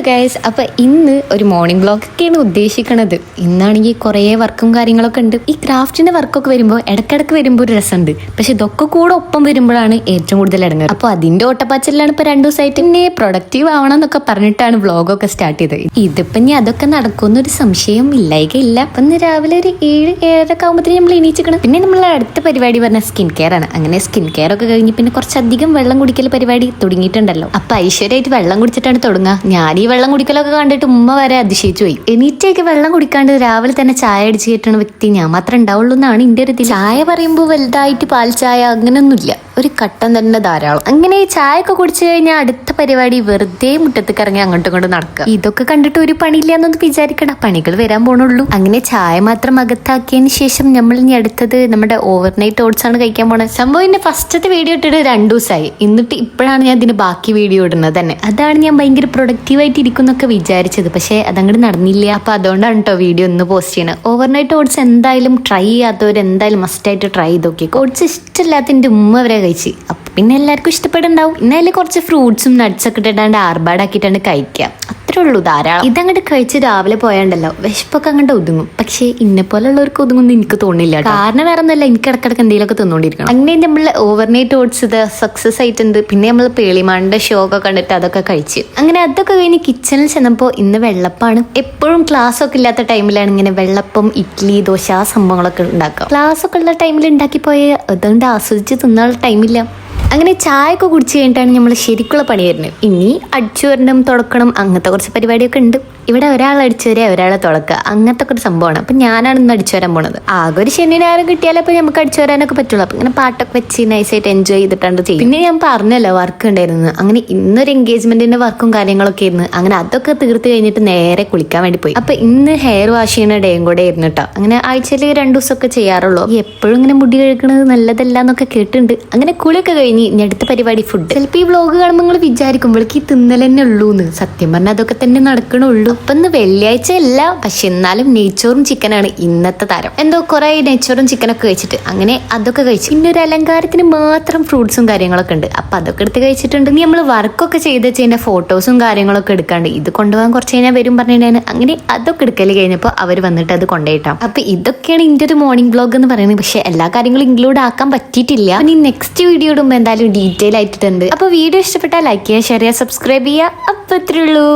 Guys, അപ്പോൾ ഇന്ന് ഒരു മോർണിംഗ് വ്ളോഗൊക്കെയാണ് ഉദ്ദേശിക്കണത്. ഇന്നാണെങ്കിൽ കുറേ വർക്കും കാര്യങ്ങളൊക്കെ ഉണ്ട്. ഈ ക്രാഫ്റ്റിന്റെ വർക്കൊക്കെ വരുമ്പോൾ ഇടയ്ക്കിടയ്ക്ക് വരുമ്പോൾ ഒരു രസമുണ്ട്. പക്ഷെ ഇതൊക്കെ കൂടെ ഒപ്പം വരുമ്പോഴാണ് ഏറ്റവും കൂടുതൽ ഇടങ്ങുന്നത്. അപ്പോൾ അതിന്റെ ഓട്ടപ്പാച്ചിലാണ് ഇപ്പോൾ 2 ദിവസമായിട്ട്. പിന്നെ പ്രൊഡക്റ്റീവ് ആവണം എന്നൊക്കെ പറഞ്ഞിട്ടാണ് വ്ളോഗൊക്കെ സ്റ്റാർട്ട് ചെയ്തത്. ഇതിപ്പം ഇനി അതൊക്കെ നടക്കുമെന്നൊരു സംശയം ഇല്ലായികയില്ല. അപ്പം ഇന്ന് രാവിലെ ഒരു 7-7:30 ആകുമ്പോഴത്തേക്കും നമ്മൾ എണീച്ചിക്കണം. പിന്നെ നമ്മൾ അടുത്ത പരിപാടി പറഞ്ഞാൽ സ്കിൻ കെയർ ആണ്. അങ്ങനെ സ്കിൻ കെയർ ഒക്കെ കഴിഞ്ഞ് പിന്നെ കുറച്ചധികം വെള്ളം കുടിക്കൽ പരിപാടി തുടങ്ങിയിട്ടുണ്ടല്ലോ. അപ്പൊ ഐശ്വര്യമായിട്ട് വെള്ളം കുടിച്ചിട്ടാണ് തുടങ്ങുക. ഞാൻ ഈ വെള്ളം കുടിക്കലൊക്കെ കണ്ടിട്ട് ഉമ്മ വരെ അതിശയിച്ചു പോയി. എണീറ്റേക്ക് വെള്ളം കുടിക്കാണ്ട് രാവിലെ തന്നെ ചായ അടിച്ച് കയറ്റുന്ന വ്യക്തി ഞാൻ മാത്രമേ ഉണ്ടാവുള്ളൂ എന്നാണ് എൻ്റെ ഒരു ഇതിൽ. ചായ പറയുമ്പോൾ വലുതായിട്ട് പാൽ ചായ അങ്ങനെയൊന്നുമില്ല, ഒരു കട്ടൻ തന്നെ ധാരാളം. അങ്ങനെ ഈ ചായ ഒക്കെ കുടിച്ചു കഴിഞ്ഞാൽ അടുത്ത പരിപാടി വെറുതെ മുറ്റത്തേക്ക് ഇറങ്ങി അങ്ങോട്ടും ഇങ്ങോട്ടും നടക്കുക. ഇതൊക്കെ കണ്ടിട്ട് ഒരു പണിയില്ല എന്നൊന്ന് വിചാരിക്കണ്ട, പണികൾ വരാൻ പോണുള്ളൂ. അങ്ങനെ ചായ മാത്രം അകത്താക്കിയതിന് ശേഷം നമ്മൾ ഇനി അടുത്തത് നമ്മുടെ ഓവർനൈറ്റ് ഓട്സ് ആണ് കഴിക്കാൻ പോണത്. സംഭവം എന്റെ ഫസ്റ്റത്തെ വീഡിയോ ഇട്ടിട്ട് 2 ദിവസമായി. എന്നിട്ട് ഇപ്പോഴാണ് ഞാൻ ഇതിന് ബാക്കി വീഡിയോ ഇടുന്നത് തന്നെ. അതാണ് ഞാൻ ഭയങ്കര പ്രൊഡക്റ്റീവായിട്ട് ഇരിക്കുന്നൊക്കെ വിചാരിച്ചത്. പക്ഷെ അതങ്ങോട്ട് നടന്നില്ല. അപ്പൊ അതുകൊണ്ടാണ് കേട്ടോ വീഡിയോ ഒന്ന് പോസ്റ്റ് ചെയ്യണത്. ഓവർനൈറ്റ് ഓട്സ് എന്തായാലും ട്രൈ ചെയ്യാത്തവർ എന്തായാലും മസ്റ്റായിട്ട് ട്രൈ ചെയ്ത് നോക്കി. ഓട്സ് ഇഷ്ടമില്ലാത്ത എൻ്റെ ഉമ്മ വരെ കഴിച്ച്. അപ്പൊ പിന്നെ എല്ലാവർക്കും ഇഷ്ടപ്പെടുണ്ടാവും. പിന്നെ അതിൽ കുറച്ച് ഫ്രൂട്ട്സും നട്ട്സ് ഒക്കെ ഇട്ടിട്ടാണ്ട് ആർഭാടാക്കിയിട്ടാണ് കഴിക്കുക. അത്രേ ഉള്ളൂ, ധാരാളം. ഇതങ്ങോട്ട് കഴിച്ച് രാവിലെ പോയാണ്ടല്ലോ വിശപ്പൊക്കെ അങ്ങോട്ട് ഒതുങ്ങും. പക്ഷെ ഇന്നെ പോലുള്ളവർക്ക് ഒതുങ്ങുമെന്ന് എനിക്ക് തോന്നില്ല. കാരണം വേറെ ഒന്നല്ല, എനിക്ക് ഇടക്കിടക്ക് എന്തെങ്കിലുമൊക്കെ തിന്നോണ്ടിരിക്കണം. അങ്ങനെ നമ്മൾ ഓവർനൈറ്റ് ഓട്സ് ഇത് സക്സസ് ആയിട്ടുണ്ട്. പിന്നെ നമ്മൾ പേളിമാണിന്റെ ഷോ ഒക്കെ കണ്ടിട്ട് അതൊക്കെ കഴിച്ച് അങ്ങനെ അതൊക്കെ കഴിഞ്ഞ് കിച്ചണിൽ ചെന്നപ്പോൾ ഇന്ന് വെള്ളപ്പാണ്. എപ്പോഴും ക്ലാസ് ഒക്കെ ഇല്ലാത്ത ടൈമിലാണ് ഇങ്ങനെ വെള്ളപ്പം, ഇഡ്ഡലി, ദോശ ആ സംഭവങ്ങളൊക്കെ ഉണ്ടാക്കുക. ക്ലാസ് ഒക്കെ ഉള്ള ടൈമിൽ ഉണ്ടാക്കി പോയ അതുകൊണ്ട് ആസ്വദിച്ച് തിന്നാനുള്ള ടൈമില്ല. അങ്ങനെ ചായ ഒക്കെ കുടിച്ച് കഴിഞ്ഞിട്ടാണ് നമ്മൾ ശരിക്കുള്ള പണി വരുന്നത്. ഇനി അടിച്ചു വരണം, തുടക്കണം, അങ്ങനത്തെ കുറച്ച് പരിപാടിയൊക്കെ ഉണ്ട്. ഇവിടെ ഒരാൾ അടിച്ചു വരിക, ഒരാളെ തുടക്കുക, അങ്ങനത്തെ ഒക്കെ ഒരു സംഭവമാണ്. അപ്പം ഞാനാണ് ഇന്ന് അടിച്ചു വരാൻ പോണത്. ആകെ ഒരു ശനി ഞായറും കിട്ടിയാലേ അപ്പോൾ നമുക്ക് അടിച്ചു വരാനൊക്കെ പറ്റുള്ളൂ. അപ്പം ഇങ്ങനെ പാട്ടൊക്കെ വെച്ച് നൈസായിട്ട് എൻജോയ് ചെയ്തിട്ടാണ് ചെയ്യും. പിന്നെ ഞാൻ പറഞ്ഞല്ലോ വർക്ക് ഉണ്ടായിരുന്നു. അങ്ങനെ ഇന്നൊരു എൻഗേജ്മെന്റിന്റെ വർക്കും കാര്യങ്ങളൊക്കെ ആയിരുന്നു. അങ്ങനെ അതൊക്കെ തീർത്ത് കഴിഞ്ഞിട്ട് നേരെ കുളിക്കാൻ വേണ്ടി പോയി. അപ്പൊ ഇന്ന് ഹെയർ വാഷ് ചെയ്യുന്ന ഡേയും കൂടെ ആയിരുന്നു കേട്ടോ. അങ്ങനെ ആഴ്ചയിൽ 2 ദിവസമൊക്കെ ചെയ്യാറുള്ളൂ. എപ്പോഴും ഇങ്ങനെ മുടി കഴിക്കുന്നത് നല്ലതല്ല എന്നൊക്കെ കേട്ടിട്ടുണ്ട്. അങ്ങനെ കുളിയൊക്കെ കഴിഞ്ഞ് ഇനി അടുത്ത പരിപാടി ഫുഡ്. ചിലപ്പോൾ ഈ വ്ളോഗ് കാണുമ്പോൾ നിങ്ങൾ വിചാരിക്കുമ്പോഴേക്ക് ഈ തിന്നൽ തന്നെ ഉള്ളൂ എന്ന്. സത്യം പറഞ്ഞാൽ അതൊക്കെ തന്നെ നടക്കണുള്ളൂ. അപ്പൊ ഇന്ന് വെള്ളിയാഴ്ച അല്ല, പക്ഷെ എന്നാലും നെയ്ച്ചോറും ചിക്കനാണ് ഇന്നത്തെ താരം. എന്തോ കുറെ നെയ്ച്ചോറും ചിക്കനൊക്കെ കഴിച്ചിട്ട് അങ്ങനെ അതൊക്കെ കഴിച്ചു. പിന്നെ ഒരു അലങ്കാരത്തിന് മാത്രം ഫ്രൂട്ട്സും കാര്യങ്ങളൊക്കെ ഉണ്ട്. അപ്പൊ അതൊക്കെ എടുത്ത് കഴിച്ചിട്ടുണ്ട്. ഇനി നമ്മൾ വർക്കൊക്കെ ചെയ്ത് വെച്ചതിന്റെ ഫോട്ടോസും കാര്യങ്ങളൊക്കെ എടുക്കാണ്ട് ഇത് കൊണ്ടുപോകാൻ കുറച്ച് കഴിഞ്ഞാൽ വരും പറഞ്ഞാൽ അങ്ങനെ അതൊക്കെ എടുക്കൽ കഴിഞ്ഞപ്പോൾ അവർ വന്നിട്ട് അത് കൊണ്ടുപോയിട്ടാണ്. അപ്പൊ ഇതൊക്കെയാണ് ഇതിന്റെ ഒരു മോർണിംഗ് വ്ളോഗ് എന്ന് പറയുന്നത്. പക്ഷെ എല്ലാ കാര്യങ്ങളും ഇൻക്ലൂഡ് ആക്കാൻ പറ്റിയിട്ടില്ല. ഇനി നെക്സ്റ്റ് വീഡിയോ ഇടുമ്പോൾ എന്തായാലും ഡീറ്റെയിൽ ആയിട്ടുണ്ട്. അപ്പൊ വീഡിയോ ഇഷ്ടപ്പെട്ടാൽ ലൈക്ക് ചെയ്യുക, ഷെയർ ചെയ്യുക, സബ്സ്ക്രൈബ് ചെയ്യുക. അപ്പൊ ഇത്രേ ഉള്ളൂ.